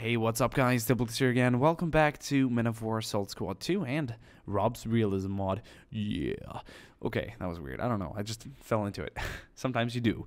Hey, what's up guys, DiplexHeated here again. Welcome back to Men of War Assault Squad 2 and Rob's Realism mod. Yeah. Okay, that was weird. I don't know. I just fell into it. Sometimes you do.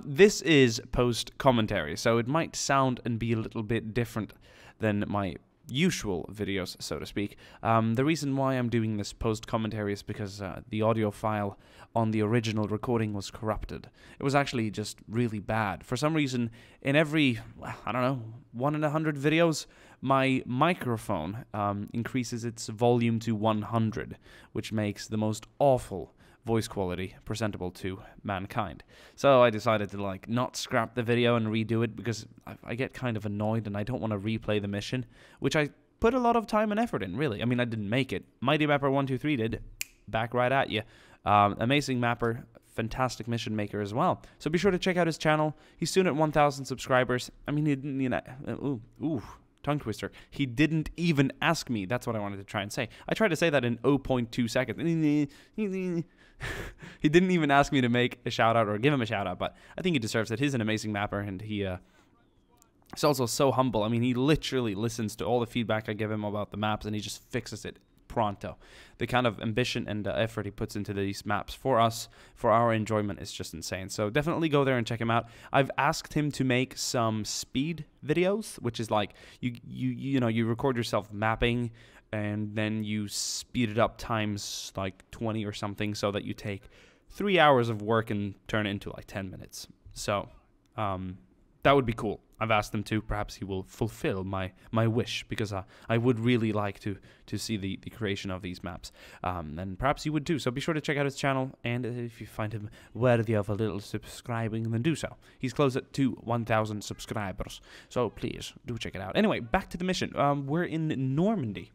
This is post-commentary, so it might sound and be a little bit different than my usual videos, so to speak. The reason why I'm doing this post-commentary is because the audio file on the original recording was corrupted. It was actually just really bad. For some reason, in every, I don't know, 1 in 100 videos, my microphone increases its volume to 100, which makes the most awful voice quality presentable to mankind. So I decided to not scrap the video and redo it because I get kind of annoyed and I don't want to replay the mission, which I put a lot of time and effort in, really. I mean, I didn't make it. Mighty Mapper 123 did. Back right at you. Amazing mapper, fantastic mission maker as well. So be sure to check out his channel. He's soon at 1,000 subscribers. I mean, he didn't, tongue twister. He didn't even ask me. That's what I wanted to try and say. I tried to say that in 0.2 seconds. He didn't even ask me to make a shout out or give him a shout out, but I think he deserves it. He's an amazing mapper, and he's also so humble. I mean, he literally listens to all the feedback I give him about the maps, and he just fixes it pronto. The kind of ambition and effort he puts into these maps for us, for our enjoyment, is just insane. So definitely go there and check him out. I've asked him to make some speed videos, which is like you record yourself mapping and then you speed it up times like 20 or something so that you take 3 hours of work and turn it into like 10 minutes. So that would be cool. I've asked him to. Perhaps he will fulfill my wish, because I would really like to see the creation of these maps. And perhaps you would too. So be sure to check out his channel, and if you find him worthy of a little subscribing, then do so. He's close to 1,000 subscribers, so please do check it out. Anyway, back to the mission. We're in Normandy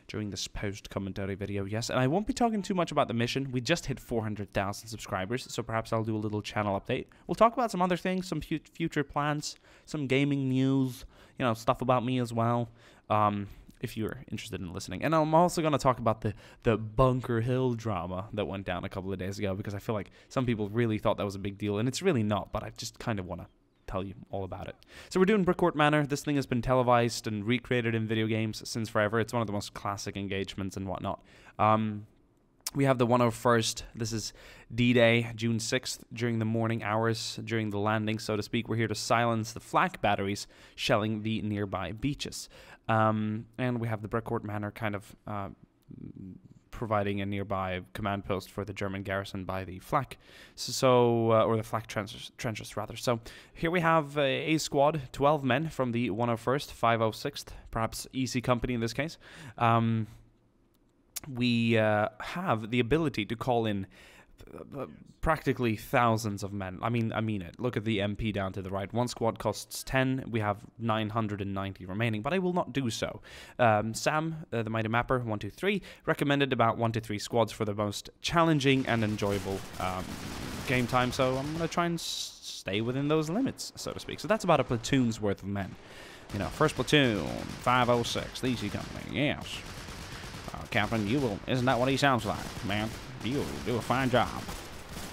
during this post-commentary video, yes, and I won't be talking too much about the mission. We just hit 400,000 subscribers, so perhaps I'll do a little channel update. We'll talk about some other things, some future plans, some gaming news, stuff about me as well, if you're interested in listening. And I'm also going to talk about the Bunker Hill drama that went down a couple of days ago, because I feel like some people really thought that was a big deal, and it's really not, but I just kind of want to tell you all about it. So we're doing Brécourt Manor. This thing has been televised and recreated in video games since forever. It's one of the most classic engagements and whatnot. We have the 101st. This is D-Day, June 6th, during the morning hours, during the landing, so to speak. We're here to silence the Flak batteries shelling the nearby beaches. And we have the Brécourt Manor kind of providing a nearby command post for the German garrison by the Flak, or the Flak trenches rather. So here we have a squad, 12 men from the 101st, 506th, perhaps easy company in this case. We have the ability to call in practically thousands of men. I mean it. Look at the MP down to the right. One squad costs 10. We have 990 remaining, but I will not do so. Sam, the Mighty Mapper 123, recommended about 1 to 3 squads for the most challenging and enjoyable game time. So I'm gonna try and stay within those limits, so to speak. So that's about a platoon's worth of men. First platoon, 506, the easy company. Yes, Captain, you will. Isn't that what he sounds like, man? You will do a fine job.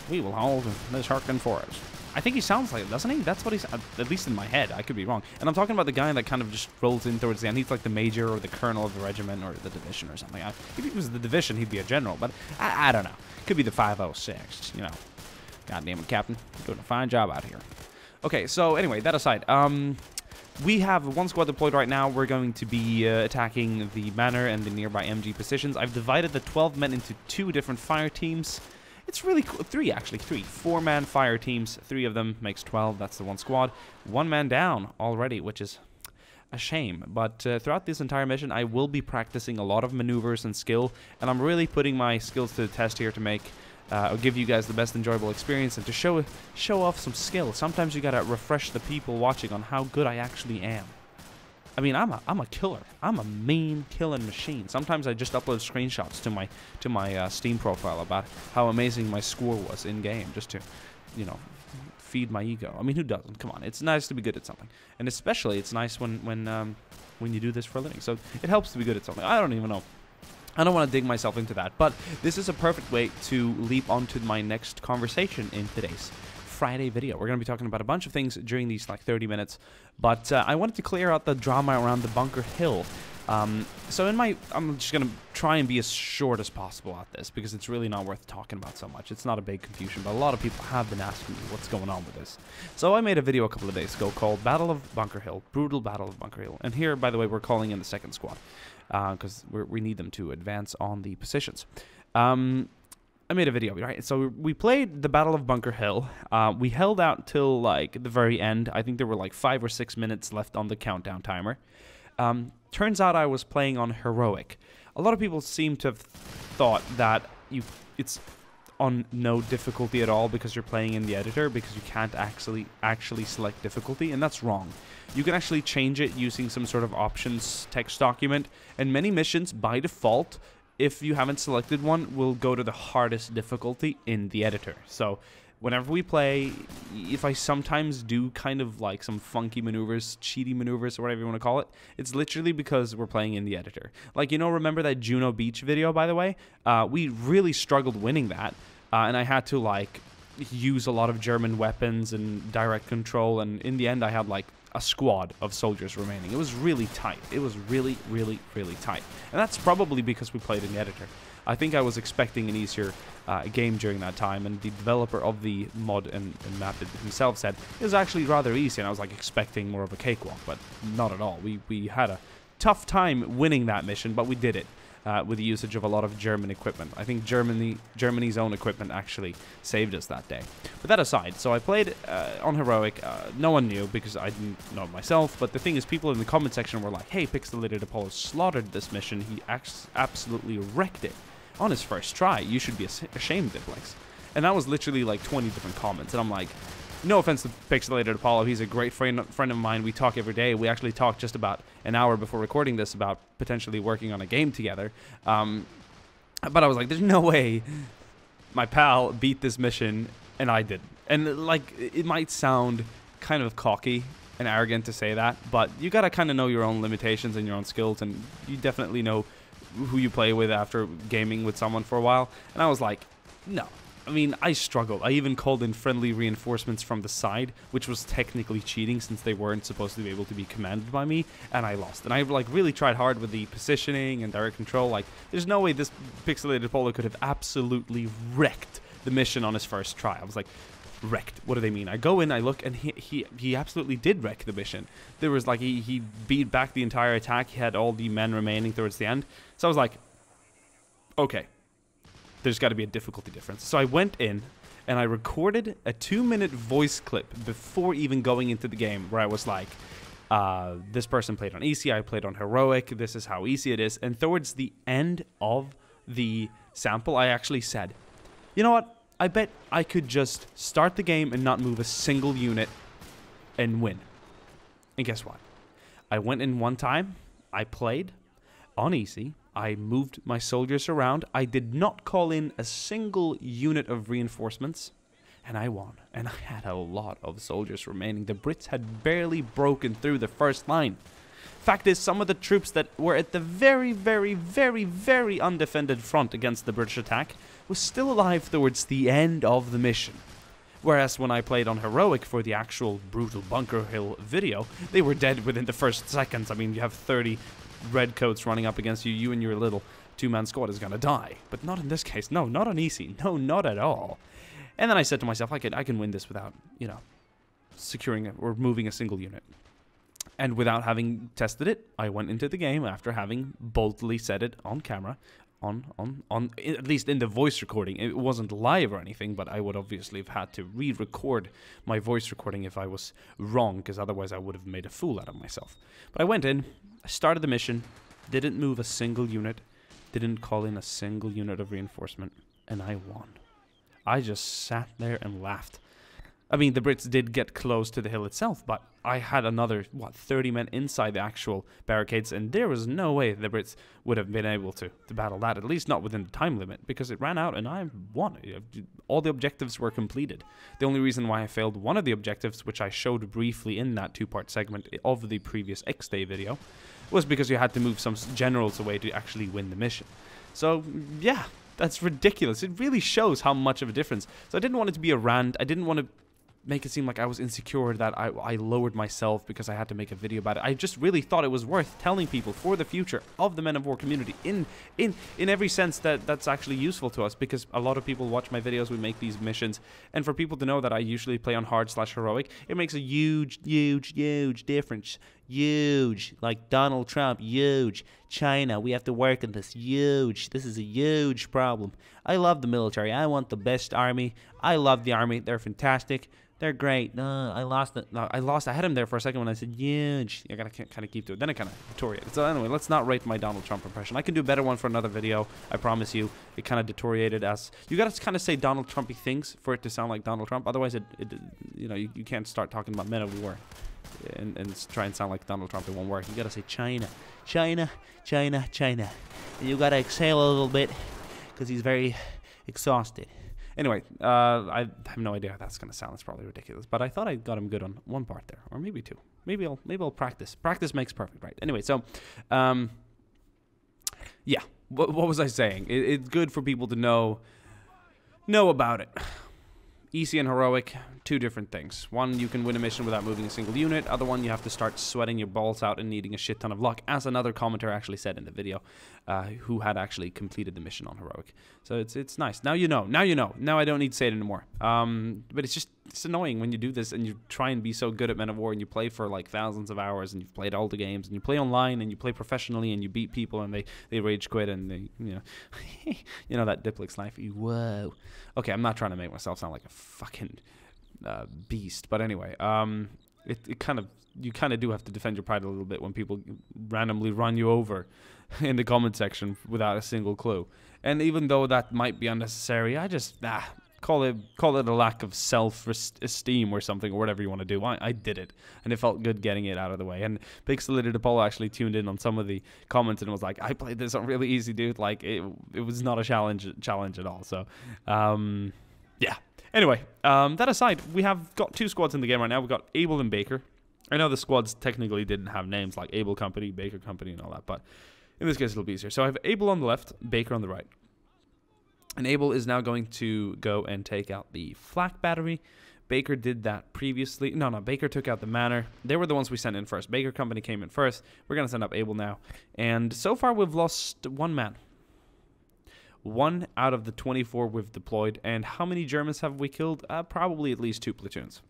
We will hold this Hurricane Forest. I think he sounds like it, doesn't he? That's what he's, at least in my head. I could be wrong. And I'm talking about the guy that kind of just rolls in towards the end. He's like the major or the colonel of the regiment or the division or something. If he was the division, he'd be a general, but I don't know. Could be the 506, God damn it, Captain. You're doing a fine job out here. Okay, so anyway, that aside, we have one squad deployed right now. We're going to be attacking the manor and the nearby MG positions. I've divided the 12 men into 2 different fire teams. It's really cool. 3, actually. 3. 4-man fire teams. 3 of them makes 12. That's the one squad. 1 man down already, which is a shame. But throughout this entire mission, I will be practicing a lot of maneuvers and skill. And I'm really putting my skills to the test here to make... I'll give you guys the best enjoyable experience and to show off some skill. Sometimes you gotta refresh the people watching on how good I actually am. I mean, I'm a killer. I'm a mean killing machine. Sometimes I just upload screenshots to my Steam profile about how amazing my score was in game, just to, feed my ego. I mean, who doesn't? Come on, it's nice to be good at something, and especially it's nice when you do this for a living. So it helps to be good at something. I don't even know. I don't want to dig myself into that, but this is a perfect way to leap onto my next conversation in today's Friday video. We're going to be talking about a bunch of things during these like 30 minutes, but I wanted to clear out the drama around the Bunker Hill. I'm just going to try and be as short as possible at this because it's really not worth talking about so much. It's not a big confusion, but a lot of people have been asking me what's going on with this. So I made a video a couple of days ago called Battle of Bunker Hill, Brutal Battle of Bunker Hill. And here, by the way, we're calling in the second squad because we need them to advance on the positions. I made a video, right? So we played the Battle of Bunker Hill. We held out till like the very end. I think there were like 5 or 6 minutes left on the countdown timer. Turns out I was playing on Heroic. A lot of people seem to have thought that it's on no difficulty at all because you're playing in the editor because you can't actually select difficulty, and that's wrong. You can actually change it using some sort of options text document, and many missions by default, if you haven't selected one, will go to the hardest difficulty in the editor. So whenever we play, if I sometimes do kind of like some funky maneuvers, cheaty maneuvers, or whatever you want to call it, it's literally because we're playing in the editor. Like, you know, remember that Juno Beach video, by the way? We really struggled winning that, and I had to like use a lot of German weapons and direct control, and in the end I had like a squad of soldiers remaining. It was really tight. It was really, really, really tight. And that's probably because we played in the editor. I think I was expecting an easier game during that time, and the developer of the mod and map himself said it was actually rather easy, and I was like expecting more of a cakewalk, but not at all. We had a tough time winning that mission, but we did it with the usage of a lot of German equipment. I think Germany's own equipment actually saved us that day. But that aside, so I played on Heroic. No one knew because I didn't know it myself, but the thing is, people in the comment section were like, hey, Pixelated Apollo slaughtered this mission. He absolutely wrecked it on his first try. You should be ashamed, Diplex. And that was literally like 20 different comments, and I'm like, no offense to Pixelated Apollo, he's a great friend of mine. We talk every day. We actually talked just about an hour before recording this about potentially working on a game together. But I was like, there's no way my pal beat this mission and I didn't. And like, it might sound kind of cocky and arrogant to say that, but you gotta kind of know your own limitations and your own skills, and you definitely know who you play with after gaming with someone for a while. And I was like, no. I mean, I struggled. I even called in friendly reinforcements from the side, which was technically cheating since they weren't supposed to be able to be commanded by me, and I lost. And I like really tried hard with the positioning and direct control. Like, there's no way this Pixelated Apollo could have absolutely wrecked the mission on his first try. I was like, wrecked? What do they mean? I go in, I look, and he absolutely did wreck the mission. There was like, he beat back the entire attack. He had all the men remaining towards the end. So I was like, okay, there's got to be a difficulty difference. So I went in and I recorded a 2-minute voice clip before even going into the game where I was like, this person played on easy, I played on heroic, this is how easy it is. And towards the end of the sample, I actually said, you know what? I bet I could just start the game and not move a single unit and win. And guess what? I went in one time, I played on easy, I moved my soldiers around, I did not call in a single unit of reinforcements, and I won. And I had a lot of soldiers remaining. The Brits had barely broken through the first line. Fact is, some of the troops that were at the very, very, very, very undefended front against the British attack was still alive towards the end of the mission. Whereas when I played on Heroic for the actual brutal Bunker Hill video, they were dead within the first seconds. I mean, you have 30 redcoats running up against you, you and your little 2-man squad is gonna die. But not in this case. No, not on easy. No, not at all. And then I said to myself, I can win this without, you know, securing it or moving a single unit. And without having tested it, I went into the game after having boldly said it on camera, on at least in the voice recording. It wasn't live or anything, but I would obviously have had to re-record my voice recording if I was wrong, because otherwise I would have made a fool out of myself. But I went in, I started the mission, didn't move a single unit, didn't call in a single unit of reinforcement, and I won. I just sat there and laughed. I mean, the Brits did get close to the hill itself, but I had another, 30 men inside the actual barricades, and there was no way the Brits would have been able to battle that, at least not within the time limit, because it ran out and I won. All the objectives were completed. The only reason why I failed one of the objectives, which I showed briefly in that 2-part segment of the previous X-Day video, was because you had to move some generals away to actually win the mission. So, yeah, that's ridiculous. It really shows how much of a difference. So I didn't want it to be a rant. I didn't want to make it seem like I was insecure, that I lowered myself because I had to make a video about it. I just really thought it was worth telling people for the future of the Men of War community in every sense that's actually useful to us, because a lot of people watch my videos, we make these missions, and for people to know that I usually play on hard/heroic, it makes a huge difference. Huge. Like Donald Trump, huge. China, we have to work on this. Huge. This is a huge problem. I love the military. I want the best army. I love the army. They're fantastic. They're great. No, I lost it. No, I lost. I had him there for a second when I said huge. I gotta kind of keep to it. Then I kind of deteriorated. So anyway, let's not rate my Donald Trump impression. I can do a better one for another video. I promise you. It kind of deteriorated as you gotta kind of say Donald Trumpy things for it to sound like Donald Trump. Otherwise, you can't start talking about Men of War and try and sound like Donald Trump. It won't work. You gotta say China, China, China, China, and you gotta exhale a little bit because he's very exhausted. Anyway, I have no idea how that's gonna sound. It's probably ridiculous, but I thought I got him good on one part there, or maybe two. Maybe I'll practice. Practice makes perfect, right? Anyway, so yeah. What was I saying? It's good for people to know about it. Easy and heroic, two different things. One, you can win a mission without moving a single unit. Other one, you have to start sweating your balls out and needing a shit ton of luck, as another commenter actually said in the video, who had actually completed the mission on heroic. So it's nice. Now you know. Now you know. Now I don't need to say it anymore. But it's annoying when you do this and you try and be so good at Men of War and you play for like thousands of hours and you've played all the games and you play online and you play professionally and you beat people and they rage quit and they you know that Diplex life. Whoa. Okay, I'm not trying to make myself sound like a fucking beast, but anyway, you kind of do have to defend your pride a little bit when people randomly run you over in the comment section without a single clue. And even though that might be unnecessary, I just call it a lack of self-esteem or something, or whatever you want to do. I did it, and it felt good getting it out of the way. And Pixelated Apollo actually tuned in on some of the comments and was like, I played this on really easy, dude. Like, it was not a challenge at all. So, yeah. Anyway, that aside, we have got two squads in the game right now. We've got Able and Baker. I know the squads technically didn't have names like Able Company, Baker Company, and all that, but in this case, it'll be easier. So I have Able on the left, Baker on the right. And Able is now going to go and take out the Flak battery. Baker did that previously. No, Baker took out the Manor. They were the ones we sent in first. Baker Company came in first. We're going to send up Able now. And so far, we've lost one man. 1 out of the 24 we've deployed. And how many Germans have we killed? Probably at least 2 platoons.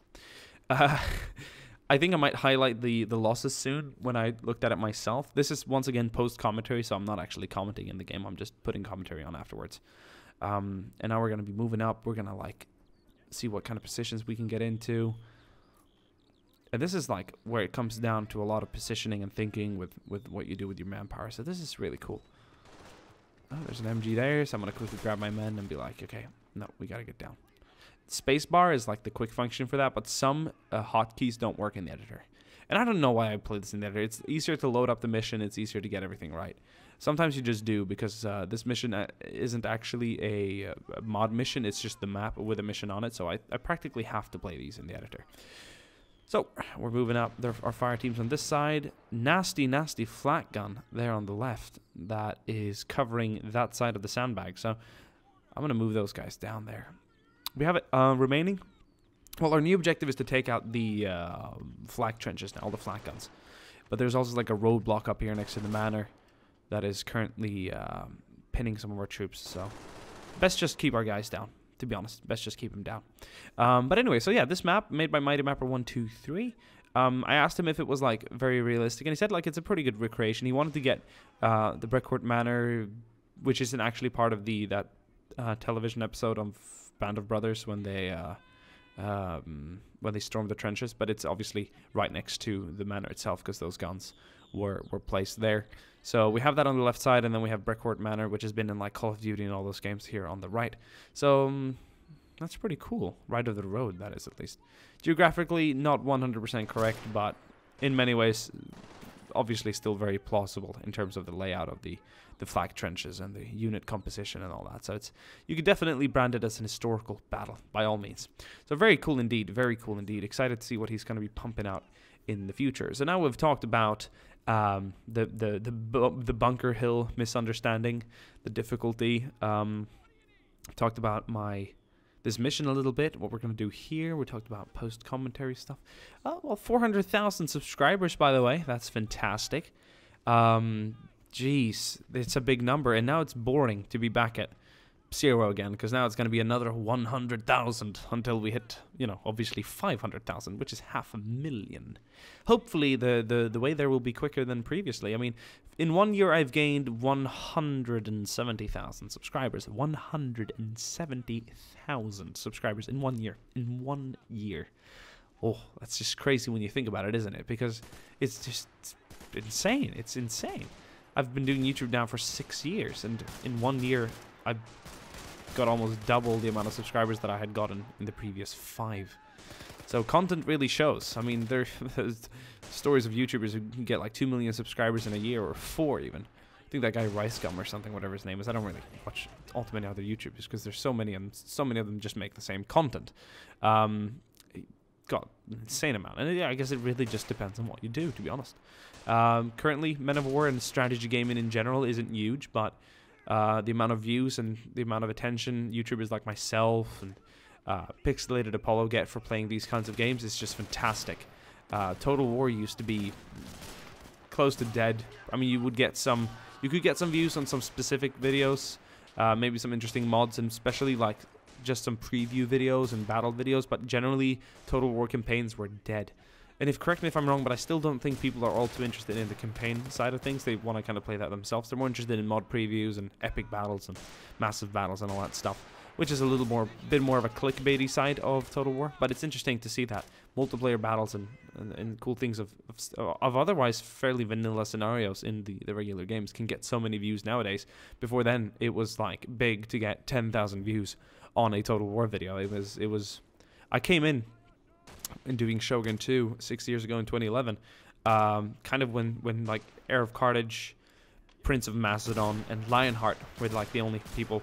I think I might highlight the losses soon when I looked at it myself. This is, once again, post-commentary, so I'm not actually commenting in the game. I'm just putting commentary on afterwards. And now we're going to be moving up. We're going to, like, see what kind of positions we can get into. And this is, like, where it comes down to a lot of positioning and thinking with what you do with your manpower. So this is really cool. Oh, there's an MG there, so I'm going to quickly grab my men and be like, okay, no, we got to get down. Spacebar is, like, the quick function for that, but some hotkeys don't work in the editor. And I don't know why I play this in the editor. It's easier to load up the mission. It's easier to get everything right. Sometimes you just do, because this mission isn't actually a mod mission. It's just the map with a mission on it. So I practically have to play these in the editor. So we're moving up. There are fire teams on this side. Nasty, nasty flak gun there on the left that is covering that side of the sandbag. So I'm going to move those guys down there. We have it remaining. Well, our new objective is to take out the flak trenches now, all the flak guns. But there's also like a roadblock up here next to the manor that is currently pinning some of our troops. So best just keep our guys down, to be honest. Best just keep them down. But anyway, so yeah, this map made by Mighty Mapper 123. I asked him if it was like very realistic, and he said like it's a pretty good recreation. He wanted to get the Brécourt Manor, which isn't actually part of that television episode of Band of Brothers when they stormed the trenches, but it's obviously right next to the manor itself because those guns were placed there. So we have that on the left side, and then we have Brécourt Manor, which has been in like Call of Duty and all those games, here on the right. So that's pretty cool. Right of the road, that is, at least. Geographically, not 100% correct, but in many ways, obviously still very plausible in terms of the layout of the flak trenches and the unit composition and all that. So you could definitely brand it as an historical battle, by all means. So very cool indeed, very cool indeed. Excited to see what he's going to be pumping out in the future. So now we've talked about the Bunker Hill misunderstanding, the difficulty. I've talked about my this mission a little bit, what we're going to do here. We talked about post-commentary stuff. Oh, well, 400,000 subscribers, by the way. That's fantastic. Jeez, it's a big number, and now it's boring to be back at 0 again, because now it's going to be another 100,000 until we hit, you know, obviously 500,000, which is 500,000. Hopefully the way there will be quicker than previously. I mean, in 1 year I've gained 170,000 subscribers. 170,000 subscribers in 1 year. In 1 year. Oh, that's just crazy when you think about it, isn't it? Because it's just insane. It's insane. I've been doing YouTube now for 6 years, and in 1 year I've got almost double the amount of subscribers that I had gotten in the previous 5. So content really shows. I mean, there's stories of YouTubers who can get like 2 million subscribers in a year, or 4 even. I think that guy Ricegum or something, whatever his name is. I don't really watch all too many other YouTubers because there's so many, and so many of them just make the same content. Got an insane amount, and yeah, I guess it really just depends on what you do, to be honest. Currently, Men of War and strategy gaming in general isn't huge, but the amount of views and the amount of attention YouTubers like myself and Pixelated Apollo get for playing these kinds of games is just fantastic. Total War used to be close to dead. I mean, you could get some views on some specific videos, maybe some interesting mods, and especially like just some preview videos and battle videos, but generally Total War campaigns were dead. And correct me if I'm wrong, but I still don't think people are all too interested in the campaign side of things. They want to kind of play that themselves. They're more interested in mod previews and epic battles and massive battles and all that stuff, which is a bit more of a clickbaity side of Total War. But it's interesting to see that multiplayer battles and cool things of otherwise fairly vanilla scenarios in the regular games can get so many views nowadays. Before then, it was like big to get 10,000 views on a Total War video. It was. I came in doing Shogun 2 6 years ago in 2011, kind of when like Heir of Carthage, Prince of Macedon, and Lionheart were like the only people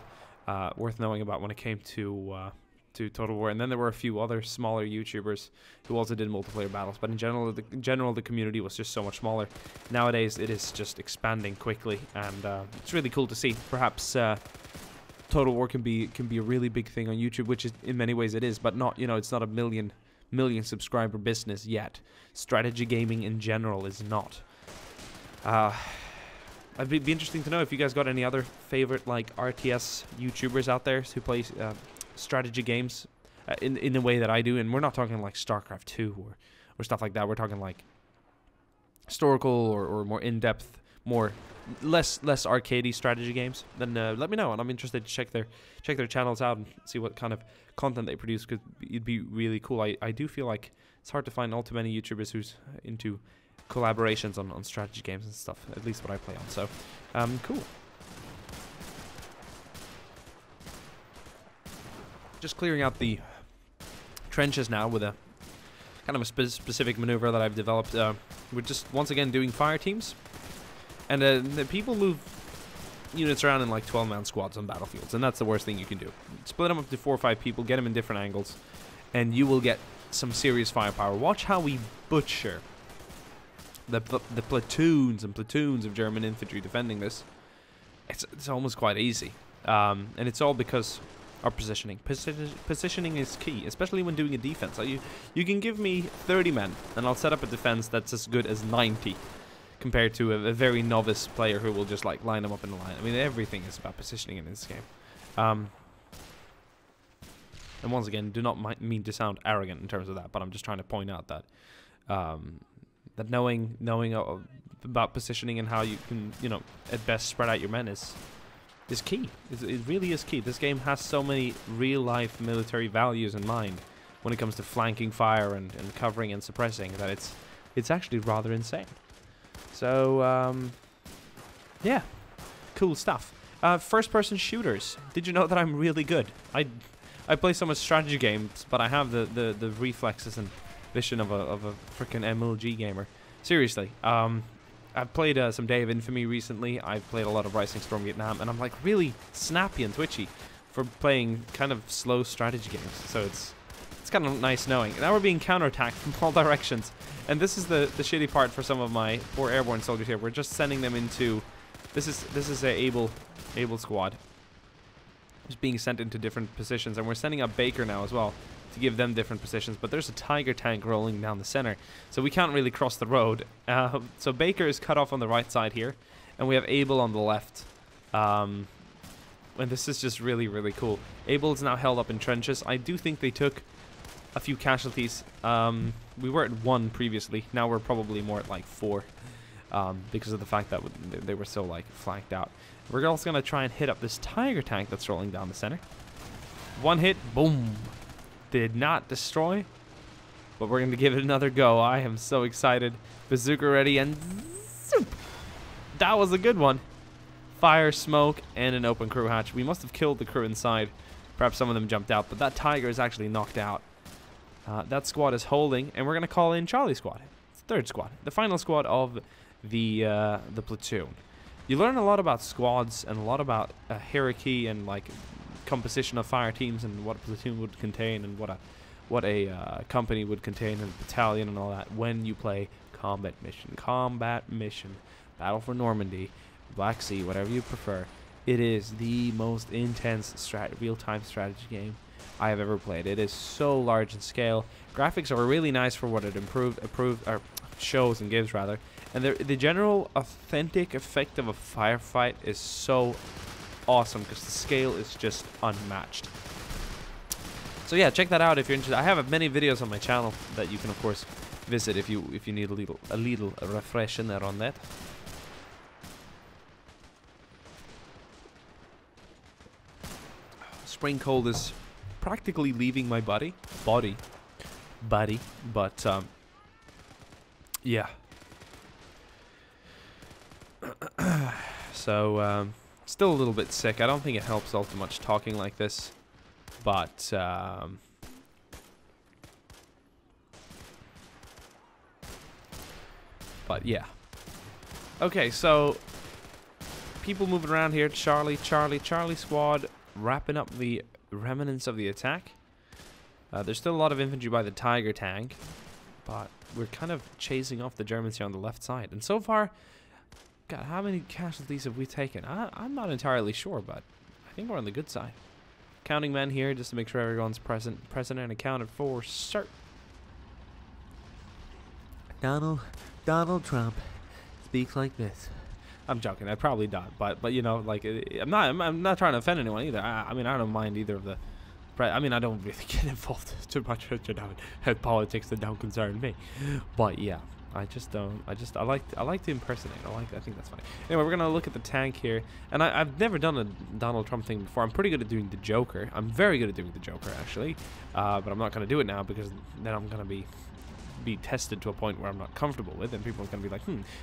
worth knowing about when it came to Total War. And then there were a few other smaller YouTubers who also did multiplayer battles, but in general the community was just so much smaller. Nowadays it is just expanding quickly, and it's really cool to see. Perhaps Total War can be a really big thing on YouTube, which is in many ways it is, but not, you know, it's not a million subscriber business yet. Strategy gaming in general is not. It'd be interesting to know if you guys got any other favorite like RTS YouTubers out there who play strategy games in the way that I do. And we're not talking like StarCraft 2 or stuff like that. We're talking like historical or more in-depth, less arcadey strategy games. Then let me know, and I'm interested to check their channels out and see what kind of content they produce, because it'd be really cool. I do feel like it's hard to find all too many YouTubers who's into collaborations on strategy games and stuff, at least what I play on. So cool. Just clearing out the trenches now with a kind of a specific maneuver that I've developed. We're just once again doing fire teams, and the people move units around in like 12-man squads on battlefields, and that's the worst thing you can do. Split them up to 4 or 5 people, get them in different angles, and you will get some serious firepower. Watch how we butcher the platoons and platoons of German infantry defending this. It's almost quite easy, and it's all because our positioning. Positioning is key, especially when doing a defense. You can give me 30 men, and I'll set up a defense that's as good as 90. Compared to a very novice player who will just like line them up in a line. I mean, everything is about positioning in this game. And once again, do not mean to sound arrogant in terms of that, but I'm just trying to point out that that knowing about positioning and how you can, you know, at best spread out your men is key. It really is key. This game has so many real-life military values in mind when it comes to flanking fire and covering and suppressing that it's actually rather insane. So, yeah, cool stuff. First-person shooters. Did you know that I'm really good? I play so much strategy games, but I have the reflexes and vision of a freaking MLG gamer. Seriously. I've played some Day of Infamy recently. I've played a lot of Rising Storm Vietnam, and I'm like really snappy and twitchy for playing kind of slow strategy games. So it's kind of nice knowing. Now we're being counterattacked from all directions. And this is the shitty part for some of my poor airborne soldiers here. We're just sending them into... This is a able squad. just being sent into different positions, and we're sending up Baker now as well to give them different positions. But there's a Tiger tank rolling down the center, so we can't really cross the road. So Baker is cut off on the right side here, and we have Abel on the left. And this is just really, really cool. Abel is now held up in trenches. I do think they took a few casualties. We were at 1 previously. Now we're probably more at like 4, because of the fact that they were so like flanked out. We're also gonna try and hit up this Tiger tank that's rolling down the center. 1 hit, boom. Did not destroy, but we're gonna give it another go. I am so excited. Bazooka ready, and zoop. That was a good one. Fire, smoke, and an open crew hatch. We must have killed the crew inside. Perhaps some of them jumped out, but that Tiger is actually knocked out. That squad is holding, and we're gonna call in Charlie squad. It's the 3rd squad, the final squad of the platoon. You learn a lot about squads and a lot about hierarchy and like composition of fire teams and what a platoon would contain and what a company would contain and a battalion and all that when you play combat mission, Battle for Normandy, Black Sea, whatever you prefer. It is the most intense real-time strategy game I have ever played. It is so large in scale. Graphics are really nice for what it shows and gives rather. And the general authentic effect of a firefight is so awesome because the scale is just unmatched. So yeah, check that out if you're interested. I have many videos on my channel that you can of course visit if you need a little refresher on that. Spring cold is practically leaving my body, but yeah. So still a little bit sick. I don't think it helps all too much talking like this, but yeah. Okay, so people moving around here. Charlie squad wrapping up the remnants of the attack. There's still a lot of infantry by the Tiger tank, but we're kind of chasing off the Germans here on the left side. And so far, God, how many casualties have we taken? I'm not entirely sure, but I think we're on the good side. Counting men here just to make sure everyone's present and accounted for. Sir. Donald Trump speaks like this. I'm joking. I probably not, but you know, like I'm not trying to offend anyone either. I mean, I don't mind either of the. I mean, I don't really get involved too much with politics that don't concern me. But yeah, I just don't. I like to impersonate. I think that's funny. Anyway, we're gonna look at the tank here, and I've never done a Donald Trump thing before. I'm pretty good at doing the Joker. I'm very good at doing the Joker actually, but I'm not gonna do it now because then I'm gonna be tested to a point where I'm not comfortable with, and people are going to be like,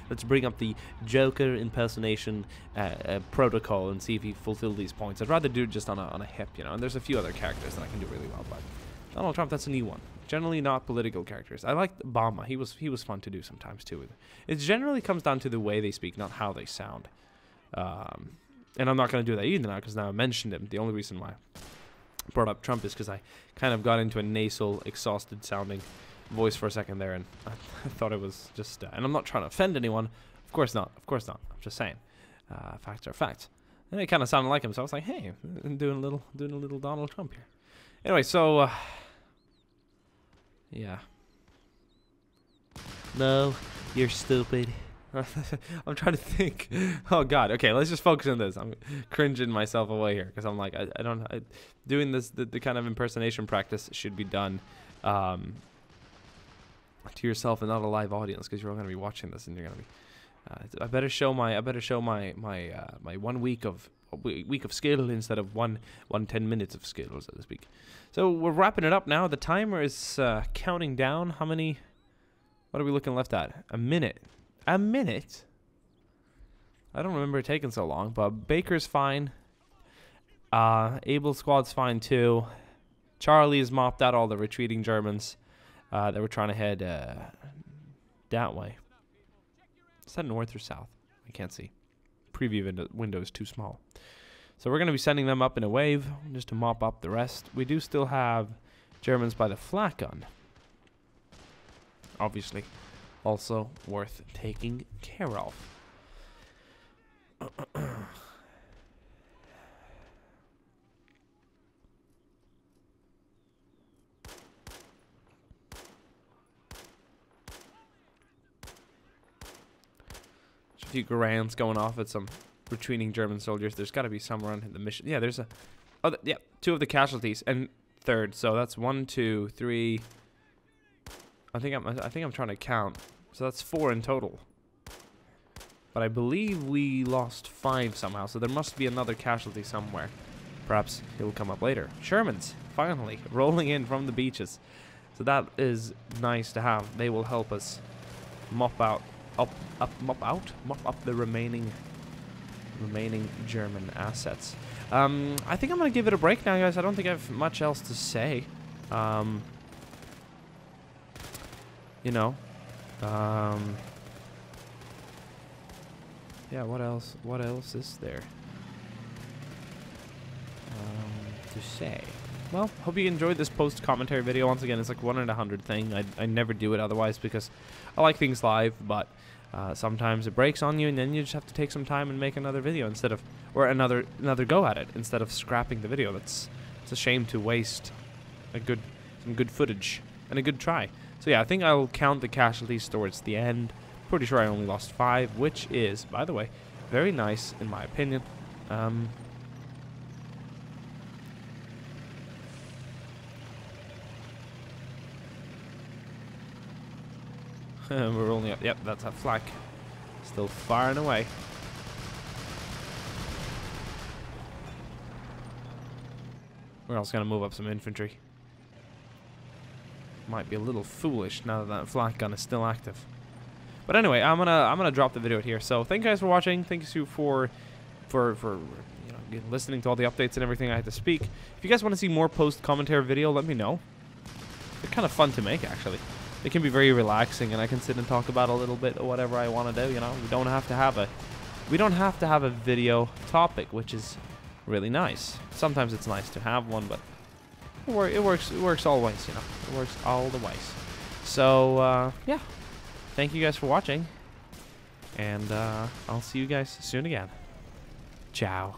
let's bring up the Joker impersonation protocol and see if he fulfilled these points. I'd rather do it just on a hip, you know, and there's a few other characters that I can do really well, but Donald Trump, that's a new one. Generally not political characters. I liked Obama. He was fun to do sometimes too. It generally comes down to the way they speak, not how they sound. And I'm not going to do that either now because now I mentioned him. The only reason why I brought up Trump is because I kind of got into a nasal, exhausted sounding voice for a second there, and I thought it was just and I'm not trying to offend anyone, of course not, I'm just saying facts are facts, and it kind of sounded like him, so I was like, hey, I'm doing a little Donald Trump here. Anyway, so yeah, no, you're stupid. I'm trying to think. Oh god, okay, let's just focus on this. I'm cringing myself away here because I'm like, doing this, the kind of impersonation practice should be done to yourself and not a live audience, because you're all going to be watching this and you're going to be I better show my 1 week of skill instead of one 10 minutes of skill, so to speak. So we're wrapping it up now. The timer is counting down. What are we looking left at? A minute. I don't remember it taking so long, but Baker's fine. Abel's squad's fine too. Charlie's mopped out all the retreating Germans. They were trying to head that way. Is that north or south? I can't see. Preview window is too small. So we're going to be sending them up in a wave just to mop up the rest. We do still have Germans by the Flak gun. Obviously. Also worth taking care of. few grounds going off at some retreating German soldiers. There's got to be somewhere on the mission. Yeah, there's a... Oh, yeah, 2 of the casualties and 3rd. So that's 1, 2, 3. I think I'm trying to count. So that's 4 in total. But I believe we lost 5 somehow. So there must be another casualty somewhere. Perhaps he'll come up later. Shermans, finally, rolling in from the beaches. So that is nice to have. They will help us mop up the remaining German assets. I think I'm gonna give it a break now, guys. I don't think I have much else to say. You know, yeah. What else? What else is there to say? Well, hope you enjoyed this post commentary video. Once again, it's like 1 in 100 thing. I never do it otherwise because I like things live, but sometimes it breaks on you, and then you just have to take some time and make another video instead of, or another go at it instead of scrapping the video. It's a shame to waste some good footage and a good try. So yeah, I think I'll count the casualties towards the end. Pretty sure I only lost 5, which is, by the way, very nice in my opinion. We're only up. Yep, that's a Flak. Still firing away. We're also gonna move up some infantry. Might be a little foolish now that that Flak gun is still active. But anyway, I'm gonna drop the video here. So thank you guys for watching. Thank you for you know, listening to all the updates and everything I had to speak. If you guys want to see more post commentary video, let me know. They're kind of fun to make actually. It can be very relaxing, and I can sit and talk about a little bit of whatever I want to do. You know, we don't have to have a video topic, which is really nice. Sometimes it's nice to have one, but it works always. You know, it works all the ways. So yeah, thank you guys for watching, and I'll see you guys soon again. Ciao.